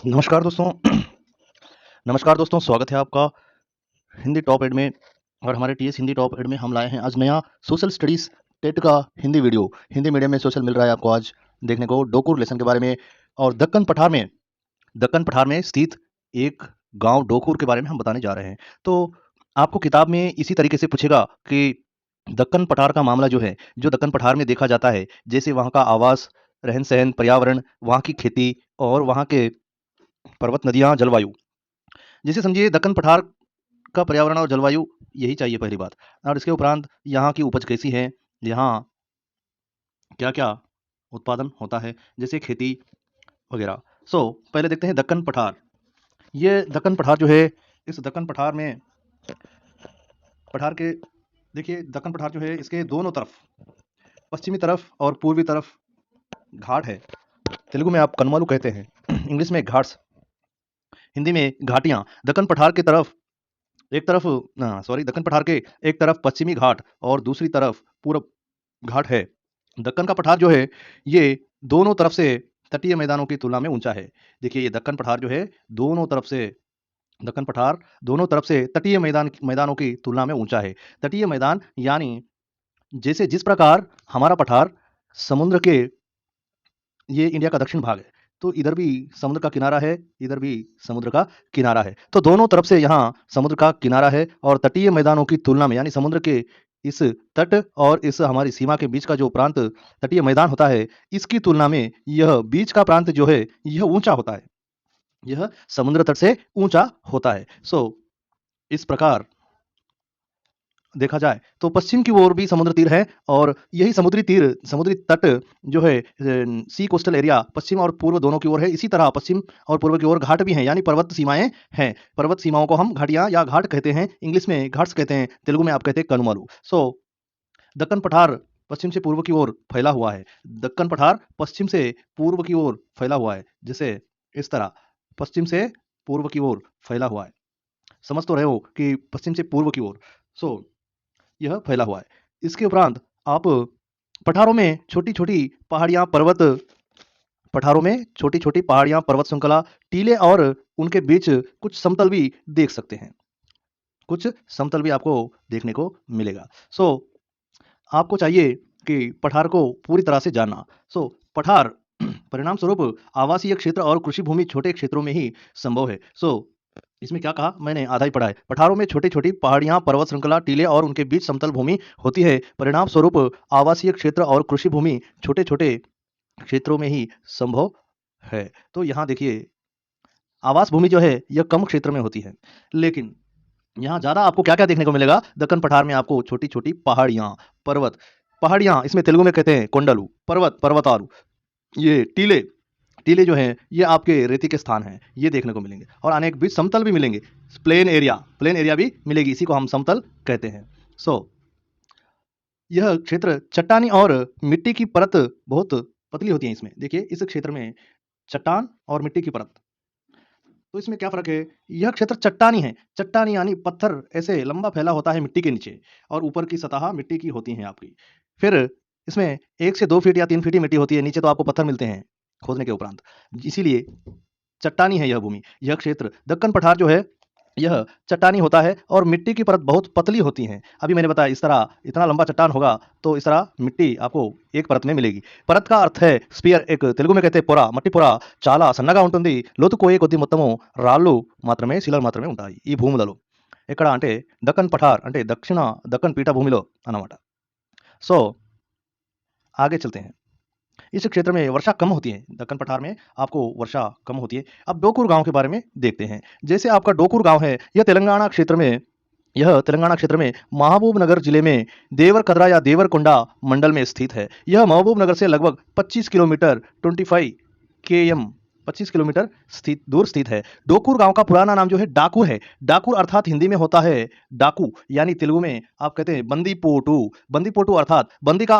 नमस्कार दोस्तों। नमस्कार दोस्तों, स्वागत है आपका हिंदी टॉप एड में। और हमारे टीएस हिंदी टॉप एड में हम लाए हैं आज नया सोशल स्टडीज़ टेट का हिंदी वीडियो। हिंदी मीडियम में सोशल मिल रहा है आपको आज देखने को, डोकूर लेसन के बारे में। और दक्कन पठार में स्थित एक गांव डोकूर के बारे में हम बताने जा रहे हैं। तो आपको किताब में इसी तरीके से पूछेगा कि दक्कन पठार का मामला जो है, जो दक्कन पठार में देखा जाता है, जैसे वहाँ का आवास, रहन-सहन, पर्यावरण, वहाँ की खेती और वहाँ के पर्वत, नदियाँ, जलवायु। जैसे समझिए दक्कन पठार का पर्यावरण और जलवायु यही चाहिए पहली बात। और इसके उपरांत यहाँ की उपज कैसी है, यहाँ क्या-क्या उत्पादन होता है, जैसे खेती वगैरह। पहले देखते हैं दक्कन पठार। ये दक्कन पठार जो है, इस दक्कन पठार में पठार के देखिए दक्कन पठार जो है, इसके दोनों तरफ, पश्चिमी तरफ और पूर्वी तरफ घाट है। तेलुगु में आप कनमालू कहते हैं, इंग्लिश में घाट्स, हिंदी में घाटियाँ। दक्कन पठार की तरफ एक तरफ दक्कन पठार के एक तरफ पश्चिमी घाट और दूसरी तरफ पूरब घाट है। दक्कन का पठार जो है, ये दोनों तरफ से तटीय मैदानों की तुलना में ऊंचा है। देखिए ये दक्कन पठार जो है, दक्कन पठार दोनों तरफ से तटीय मैदानों की तुलना में ऊंचा है। तटीय मैदान यानी जैसे जिस प्रकार हमारा पठार समुद्र के, ये इंडिया का दक्षिण भाग है, तो इधर भी समुद्र का किनारा है, इधर भी समुद्र का किनारा है। तो दोनों तरफ से यहाँ समुद्र का किनारा है और तटीय मैदानों की तुलना में, यानी समुद्र के इस तट और इस हमारी सीमा के बीच का जो प्रांत तटीय मैदान होता है, इसकी तुलना में यह बीच का प्रांत जो है, यह ऊंचा होता है। यह समुद्र तट से ऊंचा होता है। इस प्रकार देखा जाए तो पश्चिम की ओर भी समुद्र तीर है और यही समुद्री तट जो है, सी कोस्टल एरिया पश्चिम और पूर्व दोनों की ओर है। इसी तरह पश्चिम और पूर्व की ओर घाट भी हैं, यानी पर्वत सीमाएं हैं। पर्वत सीमाओं को हम घाटियां या घाट कहते हैं, इंग्लिश में घाट्स कहते हैं, तेलुगु में आप कहते हैं कनुमलु। दक्कन पठार पश्चिम से पूर्व की ओर फैला हुआ है। दक्कन पठार पश्चिम से पूर्व की ओर फैला हुआ है, जैसे इस तरह पश्चिम से पूर्व की ओर फैला हुआ है। समझ तो रहे हो कि पश्चिम से पूर्व की ओर यह फैला हुआ है। इसके उपरांत आप पठारों में छोटी-छोटी पहाड़ियाँ, पर्वत श्रृंखला, टीले और उनके बीच कुछ समतल भी देख सकते हैं। कुछ समतल भी आपको देखने को मिलेगा। आपको चाहिए कि पठार को पूरी तरह से जानना। पठार परिणाम स्वरूप आवासीय क्षेत्र और कृषि भूमि छोटे क्षेत्रों में ही संभव है। इसमें क्या कहा मैंने, आधा ही पढ़ा है। पठारों में छोटी-छोटी पहाड़ियाँ, पर्वत श्रृंखला, टीले और उनके बीच समतल भूमि होती है। परिणाम स्वरूप आवासीय क्षेत्र और कृषि भूमि छोटे-छोटे क्षेत्रों में ही संभव है। तो यहाँ देखिए आवास भूमि जो है, यह कम क्षेत्र में होती है, लेकिन यहाँ ज़्यादा आपको क्या-क्या देखने को मिलेगा, दक्कन पठार में आपको छोटी-छोटी पहाड़ियाँ, पहाड़ियाँ इसमें तेलुगु में कहते हैं कोंडलू, पर्वतारू, ये टीले जो हैं, ये आपके रेती के स्थान हैं, ये देखने को मिलेंगे। और अनेक बीच समतल भी मिलेंगे, प्लेन एरिया भी मिलेगी, इसी को हम समतल कहते हैं। यह क्षेत्र चट्टानी और मिट्टी की परत बहुत पतली होती है इसमें। देखिए इस क्षेत्र में चट्टान और मिट्टी की परत, तो इसमें क्या फ़र्क है? यह क्षेत्र चट्टानी है। चट्टानी यानी पत्थर ऐसे लंबा फैला होता है मिट्टी के नीचे और ऊपर की सतह मिट्टी की होती है आपकी। फिर इसमें 1 से 2 फीट या 3 फीट ही मिट्टी होती है, नीचे तो आपको पत्थर मिलते हैं खोदने के उपरांत। इसीलिए चट्टानी है यह भूमि। यह क्षेत्र दक्कन पठार जो है, यह चट्टानी होता है और मिट्टी की परत बहुत पतली होती है। अभी मैंने बताया इस तरह इतना लंबा चट्टान होगा तो इस तरह मिट्टी आपको एक परत में मिलेगी। परत का अर्थ है स्फीयर, एक तेलुगु में कहते हैं పొర, మట్టి పొర చాలా సన్నగా ఉంటుంది, లోతు కోయే కొద్ది మొత్తము రాళ్ళు మాత్రమే, శిలలు మాత్రమే ఉంటాయి ఈ భూములలో. ఎక్కడ అంటే దక్కన్ పఠార్ అంటే దక్కన్ పీఠభూమిలో అన్నమాట. సో आगे चलते हैं। इस क्षेत्र में वर्षा कम होती है, दक्कन पठार में आपको वर्षा कम होती है। अब डोकूर गाँव के बारे में देखते हैं। जैसे आपका डोकूर गाँव है, यह तेलंगाना क्षेत्र में महबूबनगर जिले में देवरकद्रा या देवरकोंडा मंडल में स्थित है। यह महबूबनगर से लगभग 25 किलोमीटर 25 किलोमीटर दूर स्थित है। डोकूर गांव का पुराना नाम जो है डाकू है। डाकू अर्थात हिंदी में होता है डाकू, यानी तेलुगु में आप कहते हैं बंदी पोटू। बंदी पोटू अर्थात बंदी का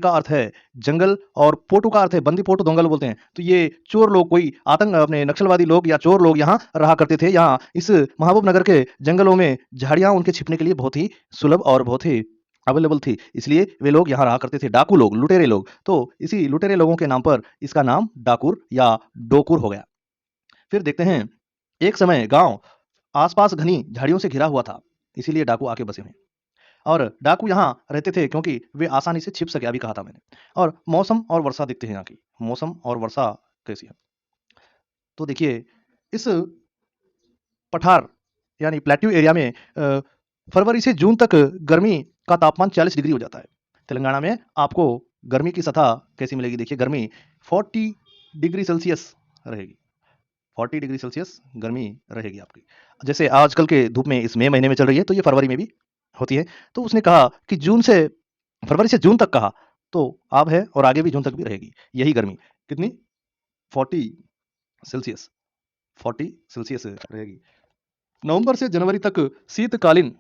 अर्थ है जंगल और पोटू का अर्थ है बंदी पोटू दंगल बोलते हैं। तो ये चोर लोग, कोई अपने नक्सलवादी लोग या चोर लोग यहाँ रहा करते थे। यहाँ इस महबूब नगर के जंगलों में झाड़ियाँ उनके छिपने के लिए बहुत ही सुलभ और बहुत ही अवेलेबल थी, इसलिए वे लोग यहाँ रहा करते थे, डाकू लोग, लुटेरे लोग। तो इसी लुटेरे लोगों के नाम पर इसका नाम डाकुर या डोकुर हो गया। फिर देखते हैं, एक समय गाँव आस-पास घनी झाड़ियों से घिरा हुआ था, इसीलिए डाकू आके बसे हुए हैं। और डाकू यहाँ रहते थे क्योंकि वे आसानी से छिप सके, अभी कहा था मैंने। और मौसम और वर्षा देखते हैं यहाँ की, मौसम और वर्षा कैसी है। तो देखिए, इस पठार यानी प्लेट्यू एरिया में फरवरी से जून तक गर्मी का तापमान 40 डिग्री हो जाता है। तेलंगाना में आपको गर्मी की सतह कैसी मिलेगी, देखिए गर्मी 40 डिग्री सेल्सियस रहेगी। 40 डिग्री सेल्सियस गर्मी रहेगी आपकी। जैसे आजकल के धूप में इस मई महीने में चल रही है, तो ये फरवरी में भी होती है। तो उसने कहा कि फरवरी से जून तक कहा, तो अब है और आगे भी जून तक भी रहेगी यही गर्मी। कितनी? 40 सेल्सियस, 40 सेल्सियस रहेगी। नवंबर से जनवरी तक शीतकालीन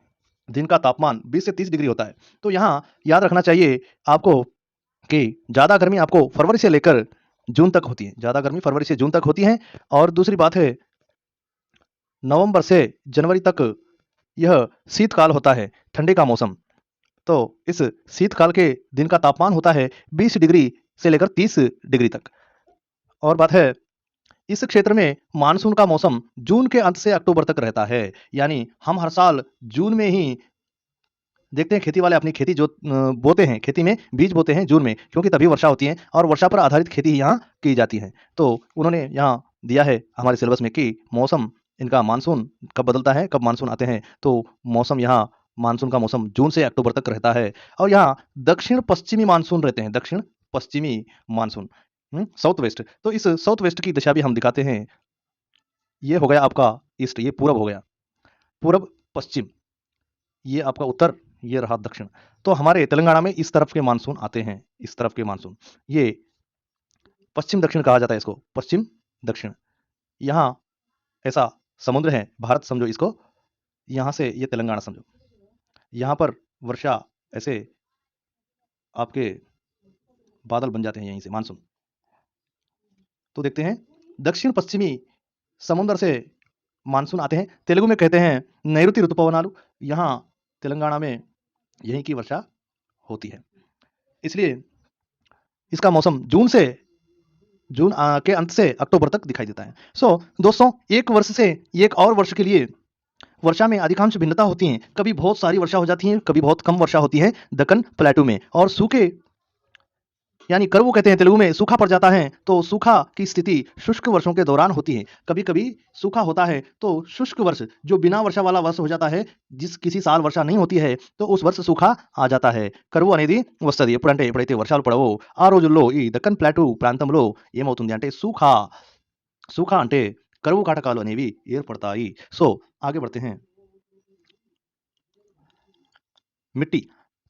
दिन का तापमान 20 से 30 डिग्री होता है। तो यहाँ याद रखना चाहिए आपको कि ज़्यादा गर्मी आपको फरवरी से लेकर जून तक होती है। ज़्यादा गर्मी फरवरी से जून तक होती है। और दूसरी बात है, नवंबर से जनवरी तक यह शीतकाल होता है, ठंडी का मौसम। तो इस शीतकाल के दिन का तापमान होता है 20 डिग्री से लेकर 30 डिग्री तक। और बात है, इस क्षेत्र में मानसून का मौसम जून के अंत से अक्टूबर तक रहता है। यानी हम हर साल जून में ही देखते हैं, खेती वाले अपनी खेती जो बोते हैं, खेती में बीज बोते हैं जून में, क्योंकि तभी वर्षा होती है और वर्षा पर आधारित खेती यहाँ की जाती है। तो उन्होंने यहाँ दिया है हमारे सिलेबस में कि मौसम इनका मानसून कब बदलता है, कब मानसून आते हैं। तो मौसम यहाँ मानसून का मौसम जून से अक्टूबर तक रहता है। और यहाँ दक्षिण पश्चिमी मानसून रहते हैं, दक्षिण पश्चिमी मानसून, साउथ वेस्ट। तो इस साउथ वेस्ट की दिशा भी हम दिखाते हैं। ये हो गया आपका ईस्ट, ये पूरब हो गया, पूरब पश्चिम, ये आपका उत्तर, ये रहा दक्षिण। तो हमारे तेलंगाना में इस तरफ के मानसून आते हैं, इस तरफ के मानसून। ये पश्चिम दक्षिण कहा जाता है इसको, पश्चिम दक्षिण। यहाँ ऐसा समुद्र है, भारत समझो इसको, यहाँ से ये तेलंगाना समझो। यहाँ पर वर्षा ऐसे आपके बादल बन जाते हैं यहीं से, मानसून। तो देखते हैं, दक्षिण पश्चिमी समुद्र से मानसून आते हैं। तेलुगु में कहते हैं नैऋति ऋतुपवनालु। यहाँ तेलंगाना में यहीं की वर्षा होती है। इसलिए इसका मौसम जून के अंत से अक्टूबर तक दिखाई देता है। दोस्तों, एक वर्ष से एक और वर्ष के लिए वर्षा में अधिकांश भिन्नता होती है। कभी बहुत सारी वर्षा हो जाती है, कभी बहुत कम वर्षा होती है दक्कन प्लेटू में। और सूखे यानी करवू कहते हैं तेलुगु में, सूखा पड़ जाता है। तो सूखा की स्थिति शुष्क वर्षों के दौरान होती है। कभी कभी सूखा होता है तो शुष्क वर्ष जो बिना वर्षा वाला वर्ष हो जाता है, जिस किसी साल वर्षा नहीं होती है, तो उस वर्ष सूखा आ जाता है। కరువు అనేది వస్తుంది ఎప్పుడంటే ఎప్పుడైతే వర్షాలు పడవో ఆ రోజుల్లో ఈ దక్కన్ ప్లాటూ ప్రాంతంలో ఏమవుతుంది అంటే सूखा सूखा అంటే కరువు కాటకాలు అనేవి ఏర్పడతాయి। సో आगे बढ़ते हैं। मिट्टी,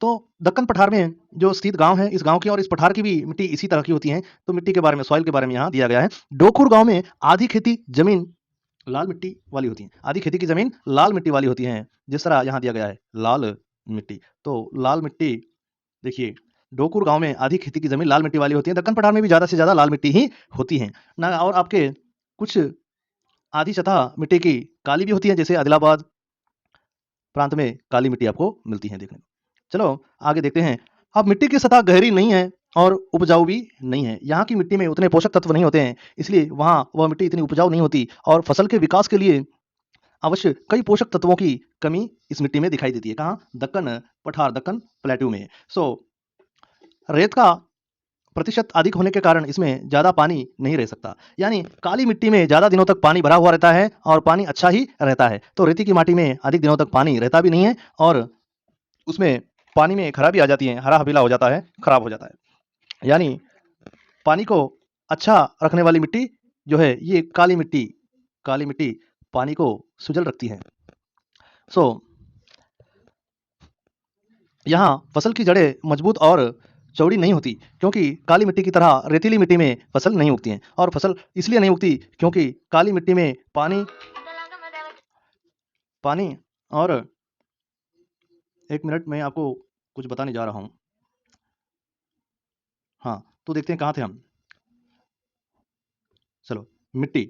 तो दक्कन पठार में जो स्थित गांव है, इस गांव की और इस पठार की भी मिट्टी इसी तरह की होती है। तो मिट्टी के बारे में, सॉइल के बारे में यहाँ दिया गया है। डोखुर गांव में आधी खेती जमीन लाल मिट्टी वाली होती है, आधी खेती की जमीन लाल मिट्टी वाली होती है, जिस तरह यहाँ दिया गया है लाल मिट्टी। तो लाल मिट्टी देखिए, डोकुर गांव में आधी खेती की जमीन लाल मिट्टी वाली होती है। दक्कन पठार में भी ज्यादा से ज्यादा लाल मिट्टी ही होती है ना। और आपके कुछ आधी सतह मिट्टी की काली भी होती है, जैसे आदिलाबाद प्रांत में काली मिट्टी आपको मिलती है देखने को। चलो आगे देखते हैं। अब मिट्टी की सतह गहरी नहीं है और उपजाऊ भी नहीं है। यहाँ की मिट्टी में उतने पोषक तत्व नहीं होते हैं, इसलिए वहाँ वह मिट्टी इतनी उपजाऊ नहीं होती और फसल के विकास के लिए अवश्य कई पोषक तत्वों की कमी इस मिट्टी में दिखाई देती है। कहाँ? दक्कन पठार, दक्कन प्लेट्यू में। रेत का प्रतिशत अधिक होने के कारण इसमें ज़्यादा पानी नहीं रह सकता। यानी काली मिट्टी में ज़्यादा दिनों तक पानी भरा हुआ रहता है और पानी अच्छा ही रहता है। तो रेती की माटी में अधिक दिनों तक पानी रहता भी नहीं है और उसमें पानी में खराबी आ जाती है, हरा-हबीला हो जाता है, खराब हो जाता है। यानी पानी को अच्छा रखने वाली मिट्टी जो है, ये काली मिट्टी पानी को सुजल रखती है। सो यहाँ फसल की जड़ें मजबूत और चौड़ी नहीं होती, क्योंकि काली मिट्टी की तरह रेतीली मिट्टी में फसल नहीं उगती है। और फसल इसलिए नहीं उगती क्योंकि काली मिट्टी में पानी और एक मिनट में आपको कुछ बताने जा रहा हूँ। हाँ, तो देखते हैं कहाँ थे हम। चलो, मिट्टी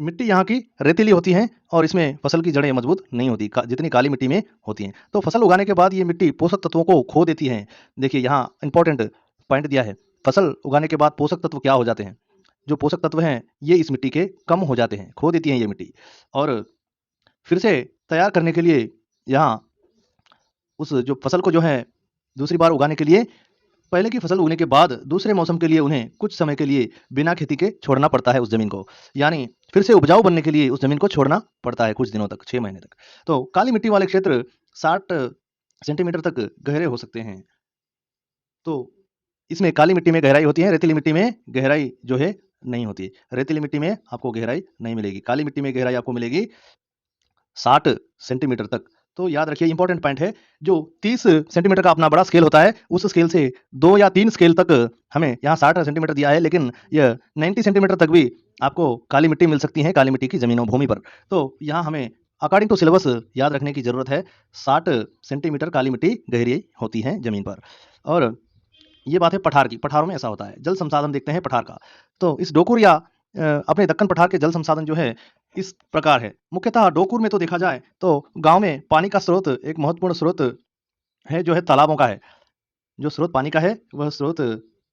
मिट्टी यहाँ की रेतीली होती है और इसमें फसल की जड़ें मजबूत नहीं होती जितनी काली मिट्टी में होती हैं। तो फसल उगाने के बाद ये मिट्टी पोषक तत्वों को खो देती है। देखिए यहाँ इंपॉर्टेंट पॉइंट दिया है, फसल उगाने के बाद पोषक तत्व क्या हो जाते हैं? जो पोषक तत्व हैं ये इस मिट्टी के कम हो जाते हैं, खो देती है ये मिट्टी। और फिर से तैयार करने के लिए यहाँ उस जो फसल को जो है दूसरी बार उगाने के लिए पहले की फसल उगने के बाद दूसरे मौसम के लिए उन्हें कुछ समय के लिए बिना खेती के छोड़ना पड़ता है उस ज़मीन को। यानी फिर से उपजाऊ बनने के लिए उस ज़मीन को छोड़ना पड़ता है कुछ दिनों तक, 6 महीने तक। तो काली मिट्टी वाले क्षेत्र 60 सेंटीमीटर तक गहरे हो सकते हैं। तो इसमें काली मिट्टी में गहराई होती है, रेतीली मिट्टी में गहराई जो है नहीं होती है। रेतीली मिट्टी में आपको गहराई नहीं मिलेगी, काली मिट्टी में गहराई आपको मिलेगी 60 सेंटीमीटर तक। तो याद रखिए इंपॉर्टेंट पॉइंट है, जो 30 सेंटीमीटर का अपना बड़ा स्केल होता है, उस स्केल से 2 या 3 स्केल तक हमें यहाँ 60 सेंटीमीटर दिया है, लेकिन यह 90 सेंटीमीटर तक भी आपको काली मिट्टी मिल सकती है, काली मिट्टी की ज़मीनों भूमि पर। तो यहाँ हमें अकॉर्डिंग टू सिलेबस याद रखने की ज़रूरत है, 60 सेंटीमीटर काली मिट्टी गहरी होती है ज़मीन पर। और ये बात है पठार की, पठारों में ऐसा होता है। जल संसाधन देखते हैं पठार का, तो इस डोकुर या अपने दक्कन पठार के जल संसाधन जो है इस प्रकार है। मुख्यतः डोकुर में तो देखा जाए तो गांव में पानी का स्रोत एक महत्वपूर्ण स्रोत है, जो है तालाबों का है। जो स्रोत पानी का है वह स्रोत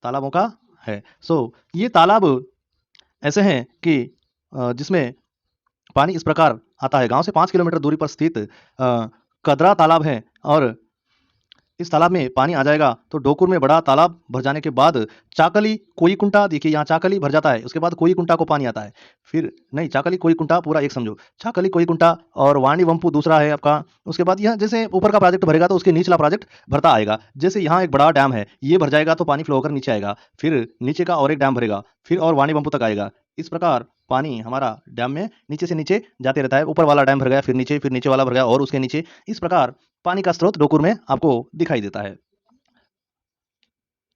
तालाबों का है। सो ये तालाब ऐसे हैं कि जिसमें पानी इस प्रकार आता है। गांव से 5 किलोमीटर दूरी पर स्थित कदरा तालाब है, और इस तालाब में पानी आ जाएगा तो डोकुर में बड़ा तालाब भर जाने के बाद चाकली कोईकुंटा, देखिए यहाँ चाकली भर जाता है, उसके बाद कोईकुंटा को पानी आता है। फिर नहीं, चाकली कोईकुंटा पूरा एक समझो, चाकली कोईकुंटा और वाणीवंपु दूसरा है आपका। उसके बाद यह जैसे ऊपर का प्रोजेक्ट भरेगा तो उसके निचला प्रोजेक्ट भरता आएगा। जैसे यहाँ एक बड़ा डैम है, ये भर जाएगा तो पानी फ्लो होकर नीचे आएगा, फिर नीचे का और एक डैम भरेगा, फिर और वाणीवंपु तक आएगा। इस प्रकार पानी हमारा डैम में नीचे से नीचे जाते रहता है। ऊपर वाला डैम भर गया, फिर नीचे वाला भर गया और उसके नीचे। इस प्रकार पानी का स्रोत डोकुर में आपको दिखाई देता है।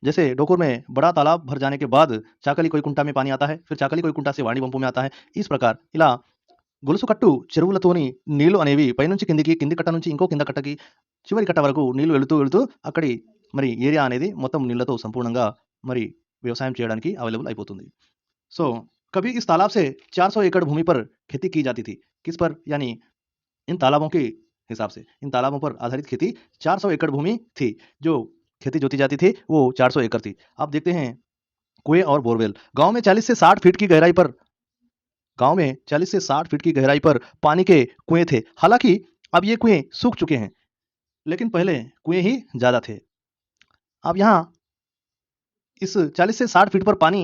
जैसे डोकुर में बड़ा तालाब भर जाने के बाद चाकली कोईकुंटा में पानी आता है, फिर चाकली कोईकुंटा से वाणीवंपु में आता है। इस प्रकार ఇలా గొలుసు కట్టు చెరువులతోని నీళ్లు అనేవి పైనుంచి కిందికి, కింది కట్ట నుంచి ఇంకో కింద కట్టకి, చివరి కట్ట వరకు నీళ్లు వెళుతూ వెళుతూ అక్కడి మరి ఏరియా అనేది మొత్తం నీళ్లతో సంపూర్ణంగా మరి వ్యవసాయం చేయడానికి అవైలబుల్ అయిపోతుంది। सो कभी इस तालाब से 400 एकड़ भूमि पर खेती की जाती थी। किस पर? यानी इन तालाबों के हिसाब से, इन तालाबों पर आधारित खेती 400 एकड़ भूमि थी। जो खेती जोती जाती थी वो 400 एकड़ थी। अब देखते हैं कुएं और बोरवेल। गांव में 40 से 60 फीट की गहराई पर, गांव में 40 से 60 फीट की गहराई पर पानी के कुएं थे। हालांकि अब ये कुएं सूख चुके हैं, लेकिन पहले कुएं ही ज्यादा थे। अब यहाँ इस 40 से 60 फीट पर पानी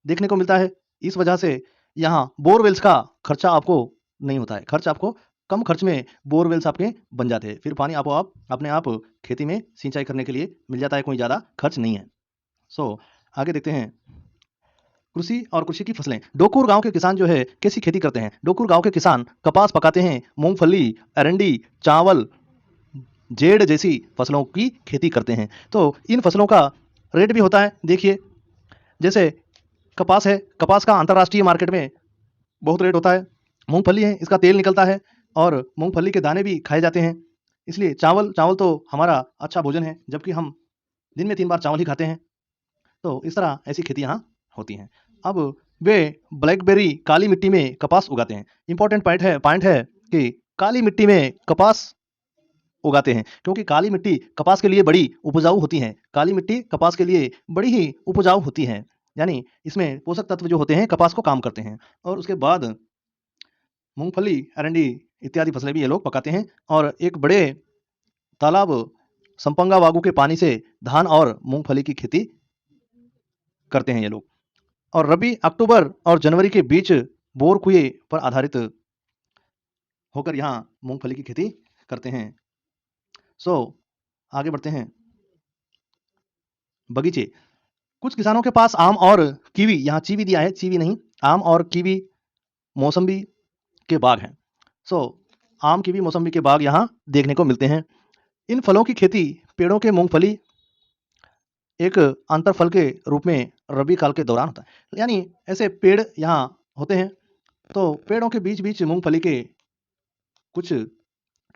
देखने को मिलता है। इस वजह से यहाँ बोरवेल्स का खर्चा आपको नहीं होता है। खर्च आपको कम खर्च में बोरवेल्स आपके बन जाते हैं। फिर पानी आपको अपने आप खेती में सिंचाई करने के लिए मिल जाता है, कोई ज़्यादा खर्च नहीं है। सो आगे देखते हैं कृषि और कृषि की फसलें। डोकुर गांव के किसान जो है कैसी खेती करते हैं? डोकुर गांव के किसान कपास पकाते हैं, मूंगफली, अरंडी, चावल, जेड जैसी फसलों की खेती करते हैं। तो इन फसलों का रेट भी होता है। देखिए जैसे कपास है, कपास का अंतर्राष्ट्रीय मार्केट में बहुत रेट होता है। मूंगफली है, इसका तेल निकलता है और मूंगफली के दाने भी खाए जाते हैं। इसलिए चावल तो हमारा अच्छा भोजन है, जबकि हम दिन में 3 बार चावल ही खाते हैं। तो इस तरह ऐसी खेती यहाँ होती हैं। अब वे ब्लैकबेरी काली मिट्टी में कपास उगाते हैं। इंपॉर्टेंट पॉइंट है कि काली मिट्टी में कपास उगाते हैं, क्योंकि काली मिट्टी कपास के लिए बड़ी उपजाऊ होती है। काली मिट्टी कपास के लिए बड़ी ही उपजाऊ होती है, यानी इसमें पोषक तत्व जो होते हैं कपास को काम करते हैं। और उसके बाद मूंगफली, अरंडी इत्यादि फसलें भी ये लोग पकाते हैं। और एक बड़े तालाब संपंगा वागू के पानी से धान और मूंगफली की खेती करते हैं ये लोग। और रबी अक्टूबर और जनवरी के बीच बोर कुएं पर आधारित होकर यहाँ मूंगफली की खेती करते हैं। सो आगे बढ़ते हैं। बगीचे, कुछ किसानों के पास आम और कीवी, यहाँ चीवी दिया है, चीवी नहीं, आम और कीवी, मौसम्बी के बाग हैं। सो आम, कीवी, मौसम्बी के बाग यहाँ देखने को मिलते हैं। इन फलों की खेती पेड़ों के मूंगफली एक अंतरफल के रूप में रबी काल के दौरान होता है। यानी ऐसे पेड़ यहाँ होते हैं, तो पेड़ों के बीच बीच मूंगफली के कुछ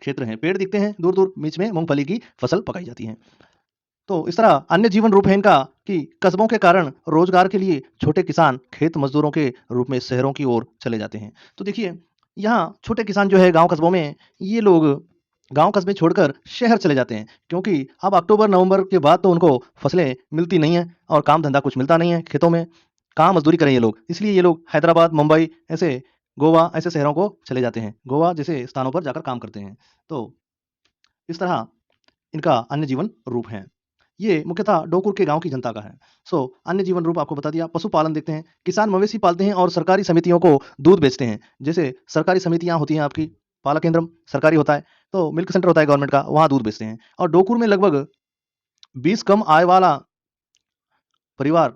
क्षेत्र हैं, पेड़ दिखते हैं दूर दूर, बीच में मूंगफली की फसल पकाई जाती है। तो इस तरह अन्य जीवन रूप है इनका कि कस्बों के कारण रोजगार के लिए छोटे किसान खेत मजदूरों के रूप में शहरों की ओर चले जाते हैं। तो देखिए, यहाँ छोटे किसान जो है गाँव कस्बों में, ये लोग गाँव कस्बे छोड़कर शहर चले जाते हैं, क्योंकि अब अक्टूबर-नवंबर के बाद तो उनको फसलें मिलती नहीं हैं और काम-धंधा कुछ मिलता नहीं है खेतों में। कहाँ मज़दूरी करें ये लोग? इसलिए ये लोग हैदराबाद, मुंबई, ऐसे गोवा ऐसे शहरों को चले जाते हैं। गोवा जैसे स्थानों पर जाकर काम करते हैं। तो इस तरह इनका अन्य जीवन रूप है। ये मुख्यतः डोकुर के गाँव की जनता का है। सो अन्य जीवन रूप आपको बता दिया। पशुपालन देखते हैं। किसान मवेशी पालते हैं और सरकारी समितियों को दूध बेचते हैं। जैसे सरकारी समितियाँ होती हैं आपकी, पालक केंद्रम सरकारी होता है, तो मिल्क सेंटर होता है गवर्नमेंट का, वहाँ दूध बेचते हैं। और डोकुर में लगभग 20 कम आय वाला परिवार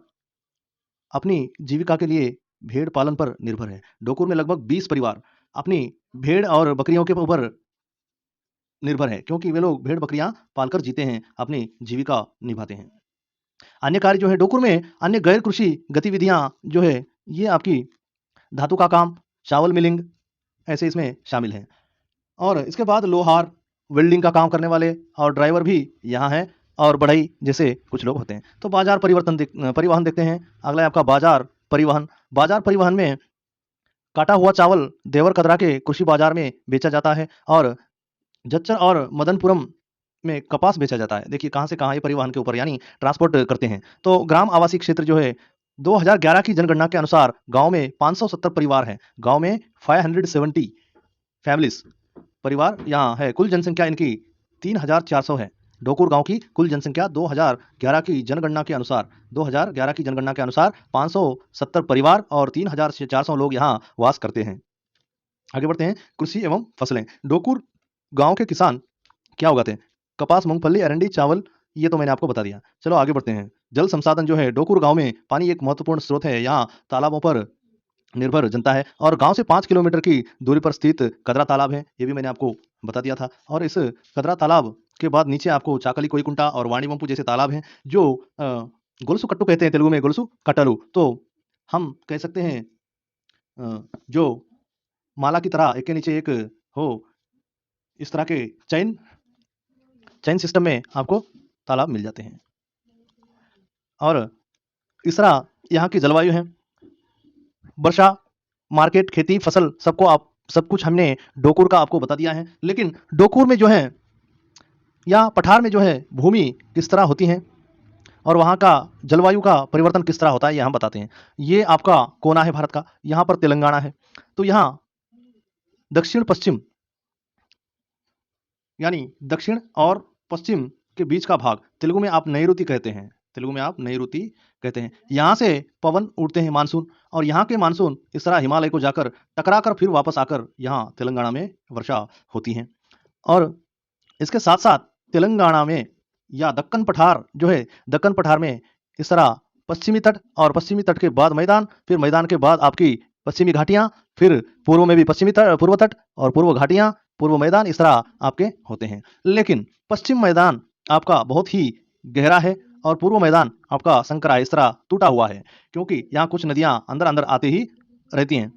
अपनी जीविका के लिए भेड़ पालन पर निर्भर है। डोकुर में लगभग 20 परिवार अपनी भेड़ और बकरियों के ऊपर निर्भर है, क्योंकि वे लोग भेड़-बकरियाँ पालकर जीते हैं, अपनी जीविका निभाते हैं। अन्य कार्य जो है डोकुर में, अन्य गैर कृषि गतिविधियाँ जो है, ये आपकी धातु का काम, चावल मिलिंग ऐसे इसमें शामिल हैं। और इसके बाद लोहार, वेल्डिंग का काम करने वाले और ड्राइवर भी यहाँ हैं और बढ़ई जैसे कुछ लोग होते हैं। तो बाज़ार परिवहन देखते हैं। अगला है आपका बाज़ार परिवहन। बाज़ार परिवहन में काटा हुआ चावल देवरकद्रा के कृषि बाज़ार में बेचा जाता है और जच्चर और मदनपुरम में कपास बेचा जाता है। देखिए कहाँ से कहाँ ये परिवहन के ऊपर यानी ट्रांसपोर्ट करते हैं। तो ग्राम आवासीय क्षेत्र जो है 2011 की जनगणना के अनुसार गाँव में 570 परिवार हैं। गाँव में 570 फैमिलीज़ परिवार यहाँ है। कुल जनसंख्या इनकी 3400 है। डोकुर गाँव की कुल जनसंख्या 2011 की जनगणना के अनुसार 570 परिवार और 3400 लोग यहाँ वास करते हैं। आगे बढ़ते हैं, कृषि एवं फसलें। डोकुर गाँव के किसान क्या उगाते हैं? कपास, मूँगफली, अरंडी, चावल, ये तो मैंने आपको बता दिया। चलो आगे बढ़ते हैं। जल संसाधन जो है डोकुर गाँव में पानी एक महत्वपूर्ण स्रोत है। यहाँ तालाबों पर निर्भर जनता है और गाँव से 5 किलोमीटर की दूरी पर स्थित कदरा तालाब है, ये भी मैंने आपको बता दिया था। और इस कदरा तालाब के बाद नीचे आपको चाकली कोईकुंटा और वाणीवंपु जैसे तालाब हैं, जो गोलसु कट्टू कहते हैं तेलुगु में, गोलसु कट्टलू। तो हम कह सकते हैं जो माला की तरह एक के नीचे एक हो, इस तरह के चैन सिस्टम में आपको तालाब मिल जाते हैं। और इस तरह यहाँ की जलवायु है। वर्षा, मार्केट, खेती, फसल सब कुछ हमने डोकुर का आपको बता दिया है। लेकिन डोकुर में जो है या पठार में जो है भूमि किस तरह होती है और वहाँ का जलवायु का परिवर्तन किस तरह होता है, ये हम बताते हैं। ये आपका कोना है भारत का, यहाँ पर तेलंगाना है। तो यहाँ दक्षिण पश्चिम यानी दक्षिण और पश्चिम के बीच का भाग तेलुगु में आप नैऋति कहते हैं। यहाँ से पवन उड़ते हैं मानसून, और यहाँ के मानसून इस तरह हिमालय को जाकर टकराकर फिर वापस आकर यहाँ तेलंगाना में वर्षा होती है। और इसके साथ साथ तेलंगाना में या दक्कन पठार जो है, दक्कन पठार में इस तरह पश्चिमी तट और पश्चिमी तट के बाद मैदान, फिर मैदान के बाद आपकी पश्चिमी घाटियाँ, फिर पूर्व में भी पूर्व तट और पूर्व घाटियाँ, पूर्व मैदान, इस तरह आपके होते हैं। लेकिन पश्चिम मैदान आपका बहुत ही गहरा है और पूर्व मैदान आपका संकरा इस तरह टूटा हुआ है, क्योंकि यहाँ कुछ नदियाँ अंदर आते ही रहती हैं।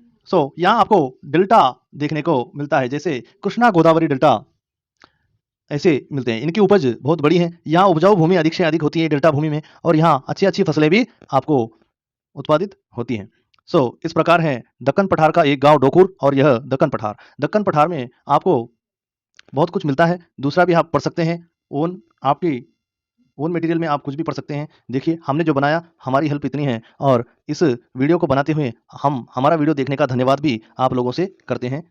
यहाँ आपको डेल्टा देखने को मिलता है, जैसे कृष्णा गोदावरी डेल्टा ऐसे मिलते हैं। इनकी उपज बहुत बड़ी है। यहाँ उपजाऊ भूमि अधिक से अधिक होती है डेल्टा भूमि में, और यहाँ अच्छी फसलें भी आपको उत्पादित होती हैं। इस प्रकार है दक्कन पठार का एक गांव डोकुर, और यह दक्कन पठार। दक्कन पठार में आपको बहुत कुछ मिलता है। दूसरा भी आप पढ़ सकते हैं, ओन मटेरियल में आप कुछ भी पढ़ सकते हैं। देखिए हमने जो बनाया, हमारी हेल्प इतनी है, और इस वीडियो को बनाते हुए हमारा वीडियो देखने का धन्यवाद भी आप लोगों से करते हैं।